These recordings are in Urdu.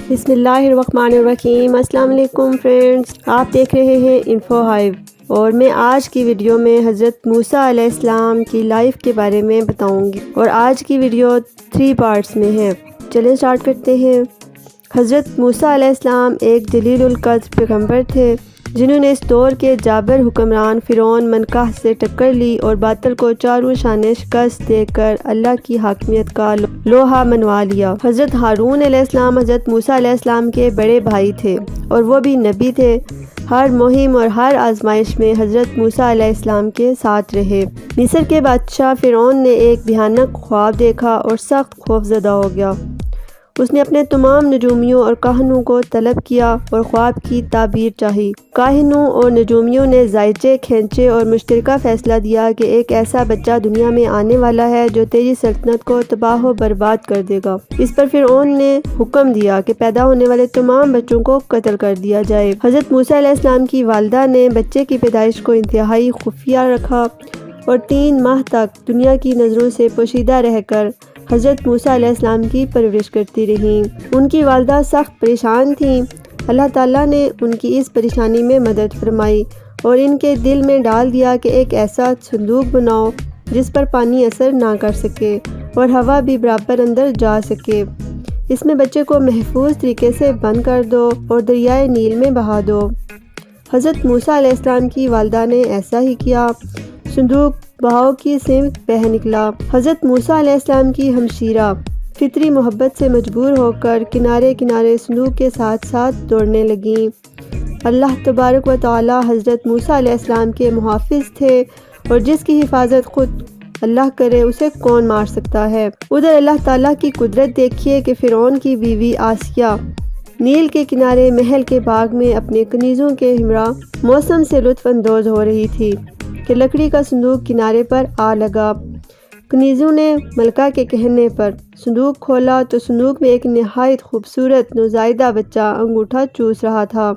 بسم اللہ الرحمن الرحیم۔ السلام علیکم فرینڈز، آپ دیکھ رہے ہیں انفو ہائیو، اور میں آج کی ویڈیو میں حضرت موسیٰ علیہ السلام کی لائف کے بارے میں بتاؤں گی، اور آج کی ویڈیو 3 پارٹس میں ہے۔ چلیں سٹارٹ کرتے ہیں۔ حضرت موسیٰ علیہ السلام ایک جلیل القدر پیغمبر تھے جنہوں نے اس دور کے جابر حکمران فرعون منقح سے ٹکر لی اور باطل کو چاروں شانے شکست دے کر اللہ کی حاکمیت کا لوہا منوا لیا۔ حضرت ہارون علیہ السلام حضرت موسیٰ علیہ السلام کے بڑے بھائی تھے اور وہ بھی نبی تھے۔ ہر مہم اور ہر آزمائش میں حضرت موسیٰ علیہ السلام کے ساتھ رہے۔ مصر کے بادشاہ فرعون نے ایک بھیانک خواب دیکھا اور سخت خوفزدہ ہو گیا۔ اس نے اپنے تمام نجومیوں اور کاہنوں کو طلب کیا اور خواب کی تعبیر چاہی۔ کاہنوں اور نجومیوں نے زائچے کھینچے اور مشترکہ فیصلہ دیا کہ ایک ایسا بچہ دنیا میں آنے والا ہے جو تیری سلطنت کو تباہ و برباد کر دے گا۔ اس پر فرعون نے حکم دیا کہ پیدا ہونے والے تمام بچوں کو قتل کر دیا جائے۔ حضرت موسیٰ علیہ السلام کی والدہ نے بچے کی پیدائش کو انتہائی خفیہ رکھا اور 3 ماہ تک دنیا کی نظروں سے پوشیدہ رہ کر حضرت موسیٰ علیہ السلام کی پرورش کرتی رہیں۔ ان کی والدہ سخت پریشان تھیں۔ اللہ تعالیٰ نے ان کی اس پریشانی میں مدد فرمائی اور ان کے دل میں ڈال دیا کہ ایک ایسا صندوق بناؤ جس پر پانی اثر نہ کر سکے اور ہوا بھی برابر اندر جا سکے۔ اس میں بچے کو محفوظ طریقے سے بند کر دو اور دریائے نیل میں بہا دو۔ حضرت موسیٰ علیہ السلام کی والدہ نے ایسا ہی کیا۔ صندوق بہاؤ کی سمت بہہ نکلا۔ حضرت موسیٰ علیہ السلام کی ہمشیرہ فطری محبت سے مجبور ہو کر کنارے کنارے صندوق کے ساتھ ساتھ دوڑنے لگیں۔ اللہ تبارک و تعالی حضرت موسیٰ علیہ السلام کے محافظ تھے، اور جس کی حفاظت خود اللہ کرے اسے کون مار سکتا ہے۔ ادھر اللہ تعالیٰ کی قدرت دیکھیے کہ فرعون کی بیوی آسیہ نیل کے کنارے محل کے باغ میں اپنے کنیزوں کے ہمراہ موسم سے لطف اندوز ہو رہی تھی کہ لکڑی کا صندوق کنارے پر آ لگا۔ کنیزوں نے ملکہ کے کہنے پر صندوق کھولا تو صندوق میں ایک نہایت خوبصورت نوزائیدہ بچہ انگوٹھا چوس رہا تھا۔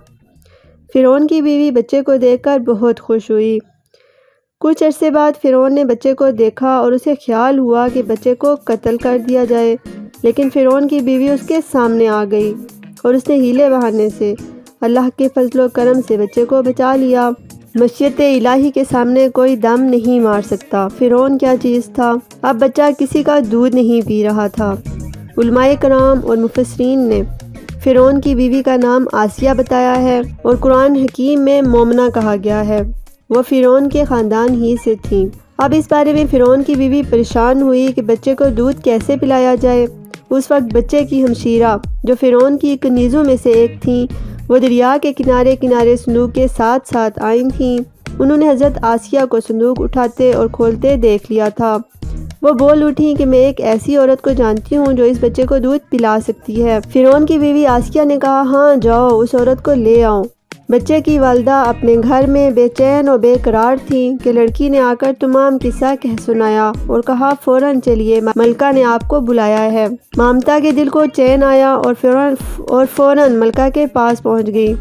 فرعون کی بیوی بچے کو دیکھ کر بہت خوش ہوئی۔ کچھ عرصے بعد فرعون نے بچے کو دیکھا اور اسے خیال ہوا کہ بچے کو قتل کر دیا جائے، لیکن فرعون کی بیوی اس کے سامنے آ گئی اور اس نے ہیلے بہانے سے اللہ کے فضل و کرم سے بچے کو بچا لیا۔ مشیت الہی کے سامنے کوئی دم نہیں مار سکتا۔ فرعون کیا چیز تھا؟ اب بچہ کسی کا دودھ نہیں پی رہا تھا۔ علماء کرام اور مفسرین نے فرعون کی بیوی کا نام آسیہ بتایا ہے، اور قرآن حکیم میں مومنہ کہا گیا ہے۔ وہ فرعون کے خاندان ہی سے تھیں۔ اب اس بارے میں فرعون کی بیوی پریشان ہوئی کہ بچے کو دودھ کیسے پلایا جائے۔ اس وقت بچے کی ہمشیرہ جو فرعون کی کنیزوں میں سے ایک تھیں، وہ دریا کے کنارے کنارے صندوق کے ساتھ ساتھ آئی تھیں۔ انہوں نے حضرت آسیہ کو صندوق اٹھاتے اور کھولتے دیکھ لیا تھا۔ وہ بول اٹھیں کہ میں ایک ایسی عورت کو جانتی ہوں جو اس بچے کو دودھ پلا سکتی ہے۔ فرعون کی بیوی آسیہ نے کہا، ہاں جاؤ اس عورت کو لے آؤ۔ بچے کی والدہ اپنے گھر میں بے چین اور بے قرار تھیں کہ لڑکی نے آ کر تمام قصہ کہہ سنایا اور کہا، فوراً چلیے، ملکہ نے آپ کو بلایا ہے۔ مامتا کے دل کو چین آیا اور فوراً ملکہ کے پاس پہنچ گئی،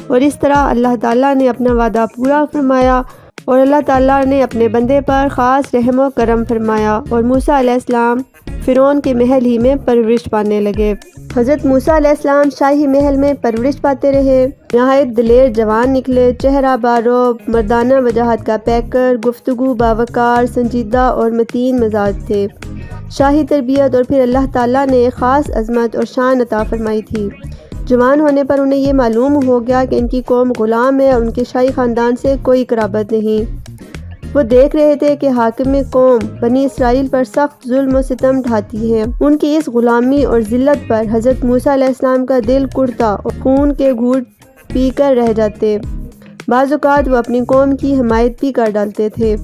اور اس طرح اللہ تعالیٰ نے اپنا وعدہ پورا فرمایا، اور اللہ تعالیٰ نے اپنے بندے پر خاص رحم و کرم فرمایا، اور موسیٰ علیہ السلام فرعون کے محل ہی میں پرورش پانے لگے۔ حضرت موسیٰ علیہ السلام شاہی محل میں پرورش پاتے رہے۔ نہایت دلیر جوان نکلے، چہرہ باروب، مردانہ وجاہت کا پیکر، گفتگو باوقار، سنجیدہ اور متین مزاج تھے۔ شاہی تربیت اور پھر اللہ تعالیٰ نے خاص عظمت اور شان عطا فرمائی تھی۔ جوان ہونے پر انہیں یہ معلوم ہو گیا کہ ان کی قوم غلام ہے اور ان کے شاہی خاندان سے کوئی قرابت نہیں۔ وہ دیکھ رہے تھے کہ حاکم قوم بنی اسرائیل پر سخت ظلم و ستم ڈھاتی ہے۔ ان کی اس غلامی اور ذلت پر حضرت موسیٰ علیہ السلام کا دل کڑتا اور خون کے گھونٹ پی کر رہ جاتے۔ بعض اوقات وہ اپنی قوم کی حمایت بھی کر ڈالتے تھے۔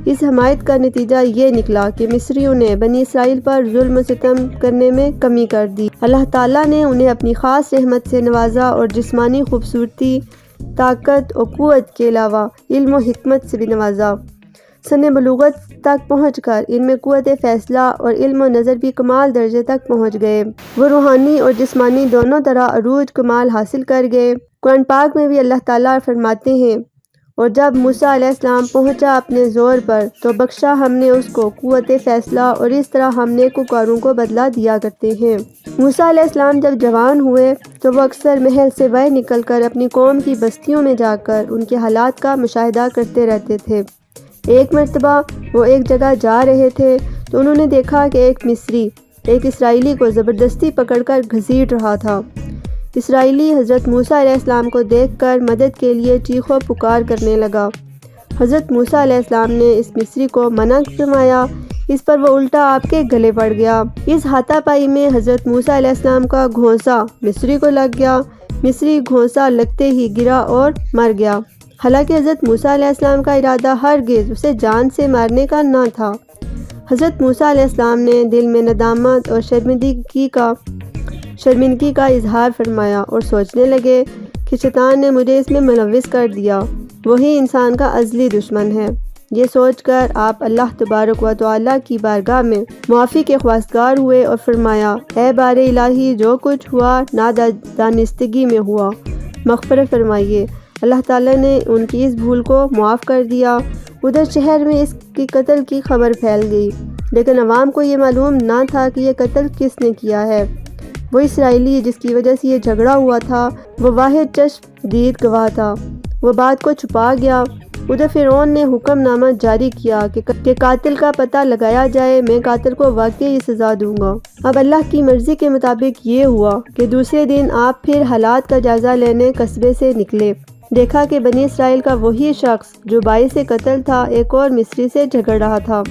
اس حمایت کا نتیجہ یہ نکلا کہ مصریوں نے بنی اسرائیل پر ظلم و ستم کرنے میں کمی کر دی۔ اللہ تعالیٰ نے انہیں اپنی خاص رحمت سے نوازا اور جسمانی خوبصورتی، طاقت اور قوت کے علاوہ علم و حکمت سے بھی نوازا۔ سن بلوغت تک پہنچ کر ان میں قوت فیصلہ اور علم و نظر بھی کمال درجے تک پہنچ گئے۔ وہ روحانی اور جسمانی دونوں طرح عروج کمال حاصل کر گئے۔ قرآن پاک میں بھی اللہ تعالیٰ فرماتے ہیں، اور جب موسیٰ علیہ السلام پہنچا اپنے زور پر تو بخشا ہم نے اس کو قوت فیصلہ، اور اس طرح ہم نیکوکاروں کو بدلہ دیا کرتے ہیں۔ موسیٰ علیہ السلام جب جوان ہوئے تو وہ اکثر محل سے باہر نکل کر اپنی قوم کی بستیوں میں جا کر ان کے حالات کا مشاہدہ کرتے رہتے تھے۔ ایک مرتبہ وہ ایک جگہ جا رہے تھے تو انہوں نے دیکھا کہ ایک مصری ایک اسرائیلی کو زبردستی پکڑ کر گھسیٹ رہا تھا۔ اسرائیلی حضرت موسیٰ علیہ السلام کو دیکھ کر مدد کے لیے چیخ و پکار کرنے لگا۔ حضرت موسیٰ علیہ السلام نے اس مصری کو منع فرمایا، اس پر وہ الٹا آپ کے گلے پڑ گیا۔ اس ہاتھا پائی میں حضرت موسیٰ علیہ السلام کا گھونسا مصری کو لگ گیا۔ مصری گھونسا لگتے ہی گرا اور مر گیا۔ حالانکہ حضرت موسیٰ علیہ السلام کا ارادہ ہرگز اسے جان سے مارنے کا نہ تھا۔ حضرت موسیٰ علیہ السلام نے دل میں ندامت اور شرمندگی کا اظہار فرمایا اور سوچنے لگے کہ شیطان نے مجھے اس میں ملوث کر دیا، وہی انسان کا ازلی دشمن ہے۔ یہ سوچ کر آپ اللہ تبارک و تعالیٰ کی بارگاہ میں معافی کے خواستگار ہوئے اور فرمایا، اے بار الہی، جو کچھ ہوا نادانستگی میں ہوا، مغفرت فرمائیے۔ اللہ تعالیٰ نے ان کی اس بھول کو معاف کر دیا۔ ادھر شہر میں اس کی قتل کی خبر پھیل گئی، لیکن عوام کو یہ معلوم نہ تھا کہ یہ قتل کس نے کیا ہے۔ وہ اسرائیلی جس کی وجہ سے یہ جھگڑا ہوا تھا، وہ واحد چشم دید گواہ تھا، وہ بات کو چھپا گیا۔ ادھر فرعون نے حکم نامہ جاری کیا کہ قاتل کا پتہ لگایا جائے، میں قاتل کو واقعی سزا دوں گا۔ اب اللہ کی مرضی کے مطابق یہ ہوا کہ دوسرے دن آپ پھر حالات کا جائزہ لینے قصبے سے نکلے۔ دیکھا کہ بنی اسرائیل کا وہی شخص جو باعث قتل تھا ایک اور مصری سے جھگڑ رہا تھا۔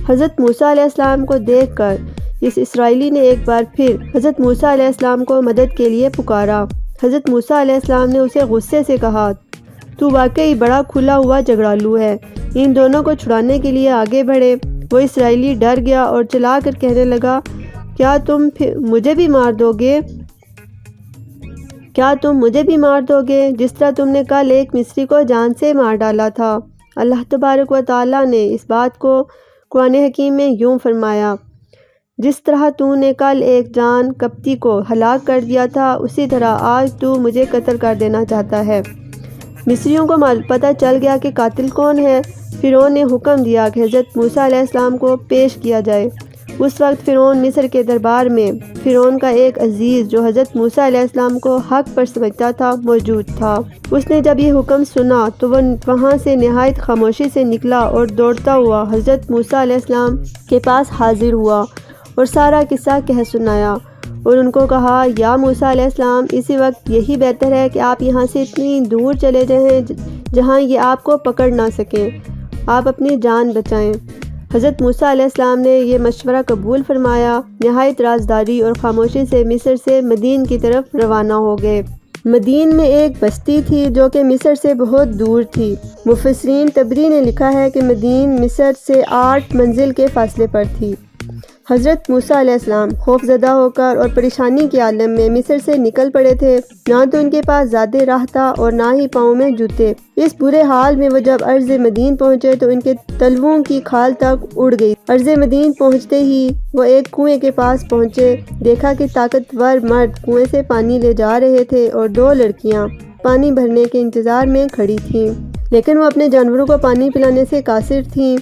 حضرت موسیٰ علیہ السلام کو دیکھ کر اس اسرائیلی نے ایک بار پھر حضرت موسیٰ علیہ السلام کو مدد کے لیے پکارا۔ حضرت موسیٰ علیہ السلام نے اسے غصے سے کہا، تو واقعی بڑا کھلا ہوا جھگڑالو ہے، ان دونوں کو چھڑانے کے لیے آگے بڑھے۔ وہ اسرائیلی ڈر گیا اور چلا کر کہنے لگا، کیا تم مجھے بھی مار دو گے جس طرح تم نے کل ایک مصری کو جان سے مار ڈالا تھا؟ اللہ تبارک و تعالیٰ نے اس بات کو قرآن حکیم میں یوں فرمایا، جس طرح تو نے کل ایک جان کپتی کو ہلاک کر دیا تھا، اسی طرح آج تو مجھے قتل کر دینا چاہتا ہے۔ مصریوں کو پتہ چل گیا کہ قاتل کون ہے۔ فرعون نے حکم دیا کہ حضرت موسیٰ علیہ السلام کو پیش کیا جائے۔ اس وقت فرعون مصر کے دربار میں فرعون کا ایک عزیز جو حضرت موسیٰ علیہ السلام کو حق پر سمجھتا تھا موجود تھا۔ اس نے جب یہ حکم سنا تو وہ وہاں سے نہایت خاموشی سے نکلا اور دوڑتا ہوا حضرت موسیٰ علیہ السلام کے پاس حاضر ہوا اور سارا قصہ کہہ سنایا، اور ان کو کہا، یا موسیٰ علیہ السلام، اسی وقت یہی بہتر ہے کہ آپ یہاں سے اتنی دور چلے جائیں جہاں یہ آپ کو پکڑ نہ سکیں، آپ اپنی جان بچائیں۔ حضرت موسیٰ علیہ السلام نے یہ مشورہ قبول فرمایا، نہایت رازداری اور خاموشی سے مصر سے مدین کی طرف روانہ ہو گئے۔ مدین میں ایک بستی تھی جو کہ مصر سے بہت دور تھی۔ مفسرین طبری نے لکھا ہے کہ مدین مصر سے 8 منزل کے فاصلے پر تھی۔ حضرت موسیٰ علیہ السلام خوف زدہ ہو کر اور پریشانی کے عالم میں مصر سے نکل پڑے تھے۔ نہ تو ان کے پاس زیادہ راہ تھا اور نہ ہی پاؤں میں جوتے۔ اس برے حال میں وہ جب عرض مدین پہنچے تو ان کے تلوؤں کی کھال تک اڑ گئی۔ عرض مدین پہنچتے ہی وہ ایک کنویں کے پاس پہنچے۔ دیکھا کہ طاقتور مرد کنویں سے پانی لے جا رہے تھے اور 2 لڑکیاں پانی بھرنے کے انتظار میں کھڑی تھیں، لیکن وہ اپنے جانوروں کو پانی پلانے سے قاصر تھیں۔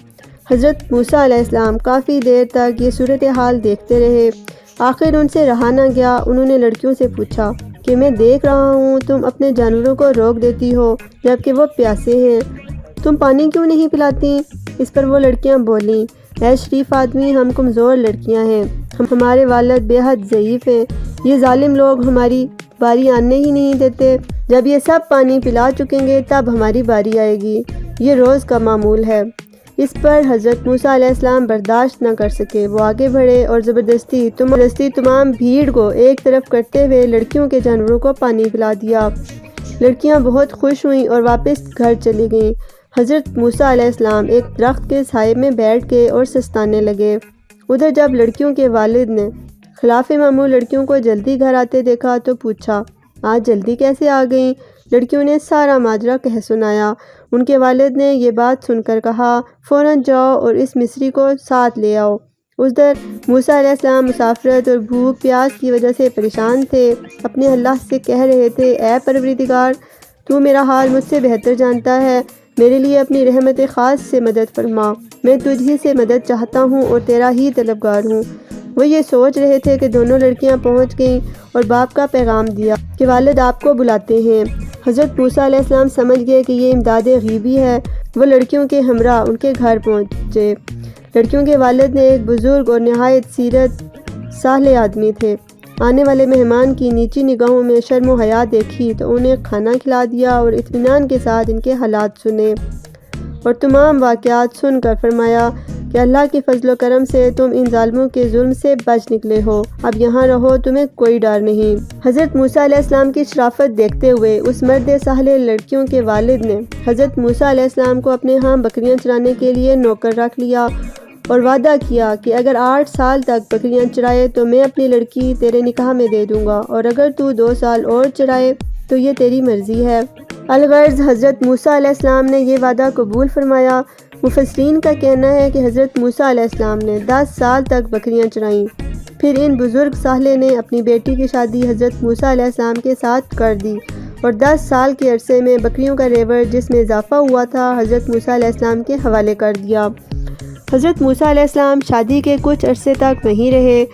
حضرت موسیٰ علیہ السلام کافی دیر تک یہ صورتحال دیکھتے رہے۔ آخر ان سے رہا نہ گیا۔ انہوں نے لڑکیوں سے پوچھا کہ میں دیکھ رہا ہوں تم اپنے جانوروں کو روک دیتی ہو جبکہ وہ پیاسے ہیں، تم پانی کیوں نہیں پلاتی؟ اس پر وہ لڑکیاں بولیں، اے شریف آدمی، ہم کمزور لڑکیاں ہیں، ہمارے والد بے حد ضعیف ہیں، یہ ظالم لوگ ہماری باری آنے ہی نہیں دیتے، جب یہ سب پانی پلا چکیں گے تب ہماری باری آئے گی، یہ روز کا معمول ہے۔ اس پر حضرت موسیٰ علیہ السلام برداشت نہ کر سکے، وہ آگے بڑھے اور زبردستی تمام بھیڑ کو ایک طرف کرتے ہوئے لڑکیوں کے جانوروں کو پانی پلا دیا۔ لڑکیاں بہت خوش ہوئیں اور واپس گھر چلی گئیں۔ حضرت موسیٰ علیہ السلام ایک درخت کے سائے میں بیٹھ گئے اور سستانے لگے۔ ادھر جب لڑکیوں کے والد نے خلاف معمول لڑکیوں کو جلدی گھر آتے دیکھا تو پوچھا، آج جلدی کیسے آ گئیں؟ لڑکیوں نے سارا ماجرا کہہ سنایا۔ ان کے والد نے یہ بات سن کر کہا، فوراً جاؤ اور اس مصری کو ساتھ لے آؤ۔ ادھر موسیٰ علیہ السلام مسافرت اور بھوک پیاس کی وجہ سے پریشان تھے، اپنے اللہ سے کہہ رہے تھے، اے پروردگار، تو میرا حال مجھ سے بہتر جانتا ہے، میرے لیے اپنی رحمت خاص سے مدد فرما، میں تجھ ہی سے مدد چاہتا ہوں اور تیرا ہی طلبگار ہوں۔ وہ یہ سوچ رہے تھے کہ دونوں لڑکیاں پہنچ گئیں اور باپ کا پیغام دیا کہ والد آپ کو بلاتے ہیں۔ حضرت موسیٰ علیہ السلام سمجھ گئے کہ یہ امداد غیبی ہے۔ وہ لڑکیوں کے ہمراہ ان کے گھر پہنچے۔ لڑکیوں کے والد نے ایک بزرگ اور نہایت سیرت صالح آدمی تھے۔ آنے والے مہمان کی نیچی نگاہوں میں شرم و حیا دیکھی تو انہیں کھانا کھلا دیا اور اطمینان کے ساتھ ان کے حالات سنے اور تمام واقعات سن کر فرمایا کہ اللہ کے فضل و کرم سے تم ان ظالموں کے ظلم سے بچ نکلے ہو، اب یہاں رہو، تمہیں کوئی ڈر نہیں۔ حضرت موسیٰ علیہ السلام کی شرافت دیکھتے ہوئے اس مرد صالح لڑکیوں کے والد نے حضرت موسیٰ علیہ السلام کو اپنے ہاں بکریاں چرانے کے لیے نوکر رکھ لیا اور وعدہ کیا کہ اگر 8 سال تک بکریاں چرائے تو میں اپنی لڑکی تیرے نکاح میں دے دوں گا، اور اگر تو 2 سال اور چرائے تو یہ تیری مرضی ہے۔ الغرض حضرت موسیٰ علیہ السلام نے یہ وعدہ قبول فرمایا۔ مفسرین کا کہنا ہے کہ حضرت موسیٰ علیہ السلام نے 10 سال تک بکریاں چرائیں، پھر ان بزرگ صالح نے اپنی بیٹی کی شادی حضرت موسیٰ علیہ السلام کے ساتھ کر دی اور 10 سال کے عرصے میں بکریوں کا ریوڑ جس میں اضافہ ہوا تھا حضرت موسیٰ علیہ السلام کے حوالے کر دیا۔ حضرت موسیٰ علیہ السلام شادی کے کچھ عرصے تک وہیں رہے۔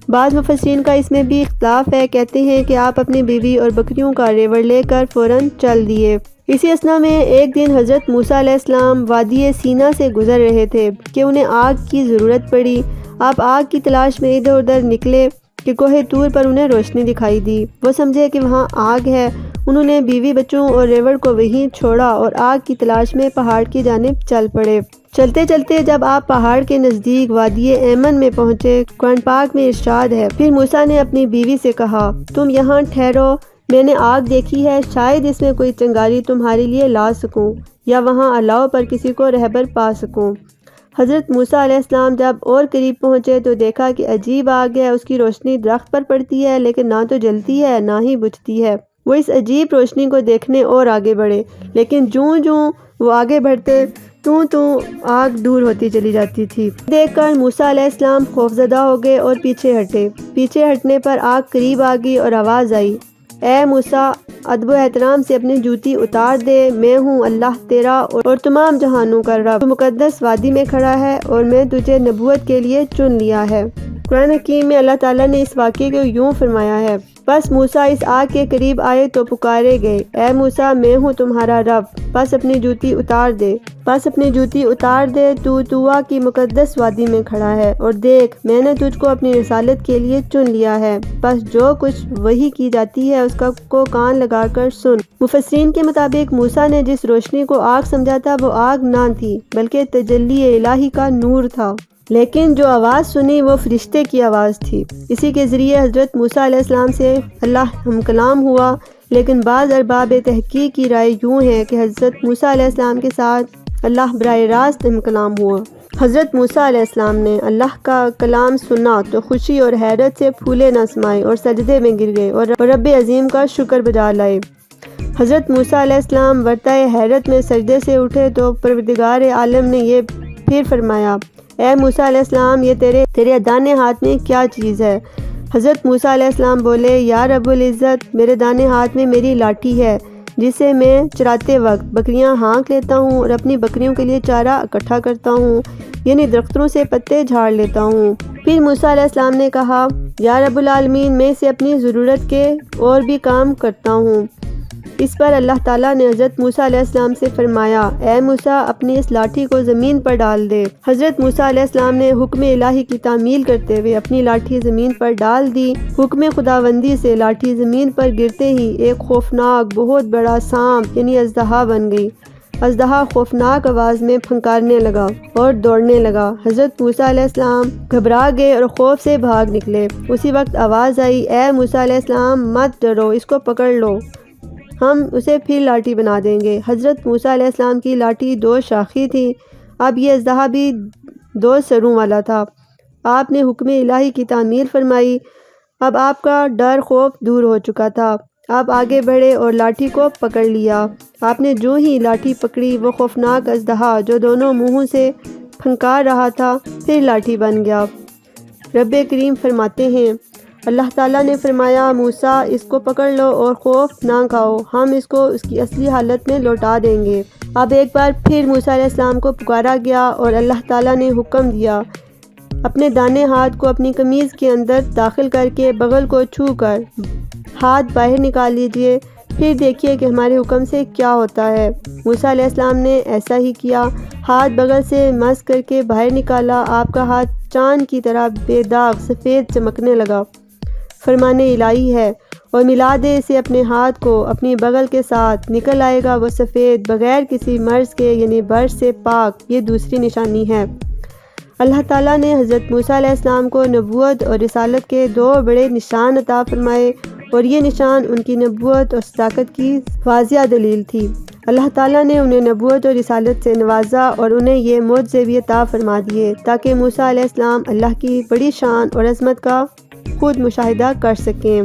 بعض مفسرین کا اس میں بھی اختلاف ہے، کہتے ہیں کہ آپ اپنی بیوی اور بکریوں کا ریوڑ لے کر فوراً چل دیے۔ اسی اثنا میں ایک دن حضرت موسیٰ علیہ السلام وادی سینا سے گزر رہے تھے کہ انہیں آگ کی ضرورت پڑی۔ آپ آگ کی تلاش میں ادھر ادھر نکلے کہ کوہ طور پر انہیں روشنی دکھائی دی۔ وہ سمجھے کہ وہاں آگ ہے۔ انہوں نے بیوی بچوں اور ریوڑ کو وہیں چھوڑا اور آگ کی تلاش میں پہاڑ کی جانب چل پڑے۔ چلتے چلتے جب آپ پہاڑ کے نزدیک وادی ایمن میں پہنچے، قرآن پاک میں ارشاد ہے، پھر موسیٰ نے اپنی بیوی سے کہا، تم یہاں ٹھہرو، میں نے آگ دیکھی ہے، شاید اس میں کوئی چنگاری تمہارے لیے لا سکوں یا وہاں الاؤ پر کسی کو رہبر پا سکوں۔ حضرت موسیٰ علیہ السلام جب اور قریب پہنچے تو دیکھا کہ عجیب آگ ہے، اس کی روشنی درخت پر پڑتی ہے لیکن نہ تو جلتی ہے نہ ہی بجھتی ہے۔ وہ اس عجیب روشنی کو دیکھنے اور آگے بڑھے، لیکن جوں جوں وہ آگے بڑھتے تو آگ دور ہوتی چلی جاتی تھی۔ دیکھ کر موسیٰ علیہ السلام خوفزدہ ہو گئے اور پیچھے ہٹے۔ پیچھے ہٹنے پر آگ قریب آ گئی اور آواز آئی، اے موسیٰ، ادب و احترام سے اپنی جوتی اتار دے، میں ہوں اللہ تیرا اور تمام جہانوں کا رب، تو مقدس وادی میں کھڑا ہے اور میں تجھے نبوت کے لیے چن لیا ہے۔ قرآن حکیم میں اللہ تعالیٰ نے اس واقعے کو یوں فرمایا ہے، بس موسیٰ اس آگ کے قریب آئے تو پکارے گئے، اے موسیٰ، میں ہوں تمہارا رب، بس اپنی جوتی اتار دے، تو طوا کی مقدس وادی میں کھڑا ہے، اور دیکھ میں نے تجھ کو اپنی رسالت کے لیے چن لیا ہے، بس جو کچھ وحی کی جاتی ہے اس کو کان لگا کر سن۔ مفسرین کے مطابق موسیٰ نے جس روشنی کو آگ سمجھا تھا وہ آگ نہ تھی بلکہ تجلی الہی کا نور تھا، لیکن جو آواز سنی وہ فرشتے کی آواز تھی۔ اسی کے ذریعے حضرت موسیٰ علیہ السلام سے اللہ ہم کلام ہوا، لیکن بعض ارباب تحقیق کی رائے یوں ہے کہ حضرت موسیٰ علیہ السلام کے ساتھ اللہ براہ راست ہم کلام ہوا۔ حضرت موسیٰ علیہ السلام نے اللہ کا کلام سنا تو خوشی اور حیرت سے پھولے نہ سمائے اور سجدے میں گر گئے اور رب عظیم کا شکر بجا لائے۔ حضرت موسیٰ علیہ السلام ورطۂ حیرت میں سجدے سے اٹھے تو پروردگار عالم نے یہ پھر فرمایا، اے موسیٰ علیہ السلام، یہ تیرے دانے ہاتھ میں کیا چیز ہے؟ حضرت موسیٰ علیہ السلام بولے، یا رب العزت، میرے دانے ہاتھ میں میری لاٹھی ہے جسے میں چراتے وقت بکریاں ہانک لیتا ہوں اور اپنی بکریوں کے لیے چارہ اکٹھا کرتا ہوں، یعنی درختوں سے پتے جھاڑ لیتا ہوں۔ پھر موسیٰ علیہ السلام نے کہا، یا رب العالمین، میں اسے اپنی ضرورت کے اور بھی کام کرتا ہوں۔ اس پر اللہ تعالیٰ نے حضرت موسیٰ علیہ السلام سے فرمایا، اے موسیٰ، اپنی اس لاٹھی کو زمین پر ڈال دے۔ حضرت موسیٰ علیہ السلام نے حکم الہی کی تعمیل کرتے ہوئے اپنی لاٹھی زمین پر ڈال دی۔ حکم خداوندی سے لاٹھی زمین پر گرتے ہی ایک خوفناک بہت بڑا سانپ یعنی اژدہا بن گئی۔ اژدہا خوفناک آواز میں پھنکارنے لگا اور دوڑنے لگا۔ حضرت موسیٰ علیہ السلام گھبرا گئے اور خوف سے بھاگ نکلے۔ اسی وقت آواز آئی، اے موسیٰ علیہ السلام، مت ڈرو، اس کو پکڑ لو، ہم اسے پھر لاٹھی بنا دیں گے۔ حضرت موسیٰ علیہ السلام کی لاٹھی 2 شاخیں تھی، اب یہ اژدہا بھی 2 سروں والا تھا۔ آپ نے حکم الہی کی تعمیل فرمائی۔ اب آپ کا ڈر خوف دور ہو چکا تھا۔ آپ آگے بڑھے اور لاٹھی کو پکڑ لیا۔ آپ نے جو ہی لاٹھی پکڑی وہ خوفناک اژدہا جو دونوں منہوں سے پھنکار رہا تھا پھر لاٹھی بن گیا۔ رب کریم فرماتے ہیں، اللہ تعالیٰ نے فرمایا، موسیٰ، اس کو پکڑ لو اور خوف نہ کھاؤ، ہم اس کو اس کی اصلی حالت میں لوٹا دیں گے۔ اب ایک بار پھر موسیٰ علیہ السلام کو پکارا گیا اور اللہ تعالیٰ نے حکم دیا، اپنے دانے ہاتھ کو اپنی قمیض کے اندر داخل کر کے بغل کو چھو کر ہاتھ باہر نکال لیجئے، پھر دیکھیے کہ ہمارے حکم سے کیا ہوتا ہے۔ موسیٰ علیہ السلام نے ایسا ہی کیا، ہاتھ بغل سے مس کر کے باہر نکالا، آپ کا ہاتھ چاند کی طرح بے داغ سفید چمکنے لگا۔ فرمان الہی ہے، اور ملا دے اسے اپنے ہاتھ کو اپنی بغل کے ساتھ، نکل آئے گا وہ سفید بغیر کسی مرض کے، یعنی برس سے پاک۔ یہ دوسری نشانی ہے۔ اللہ تعالیٰ نے حضرت موسیٰ علیہ السلام کو نبوت اور رسالت کے دو بڑے نشان عطا فرمائے، اور یہ نشان ان کی نبوت اور صداقت کی واضح دلیل تھی۔ اللہ تعالیٰ نے انہیں نبوت اور رسالت سے نوازا اور انہیں یہ معجزے بھی عطا فرما دیے تاکہ موسیٰ علیہ السلام اللہ کی بڑی شان اور عظمت کا خود مشاہدہ کر سکیں۔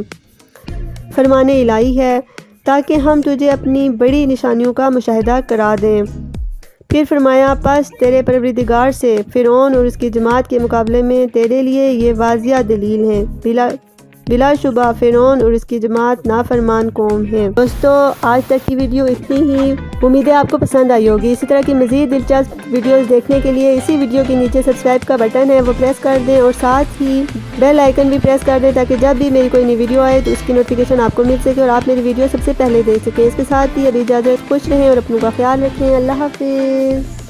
فرمان الہی ہے تاکہ ہم تجھے اپنی بڑی نشانیوں کا مشاہدہ کرا دیں۔ پھر فرمایا، پس تیرے پروردگار سے فرعون اور اس کی جماعت کے مقابلے میں تیرے لیے یہ واضح دلیل ہے، بلا شبہ فرعون اور اس کی جماعت نافرمان قوم ہے۔ دوستو، آج تک کی ویڈیو اتنی ہی، امید ہے آپ کو پسند آئی ہوگی۔ اسی طرح کی مزید دلچسپ ویڈیوز دیکھنے کے لیے اسی ویڈیو کے نیچے سبسکرائب کا بٹن ہے، وہ پریس کر دیں، اور ساتھ ہی بیل آئیکن بھی پریس کر دیں تاکہ جب بھی میری کوئی نئی ویڈیو آئے تو اس کی نوٹیفیکیشن آپ کو مل سکے اور آپ میری ویڈیو سب سے پہلے دیکھ سکیں۔ اس کے ساتھ ہی ابھی اجازت، خوش رہیں اور اپنوں کا خیال رکھیں۔ اللہ حافظ۔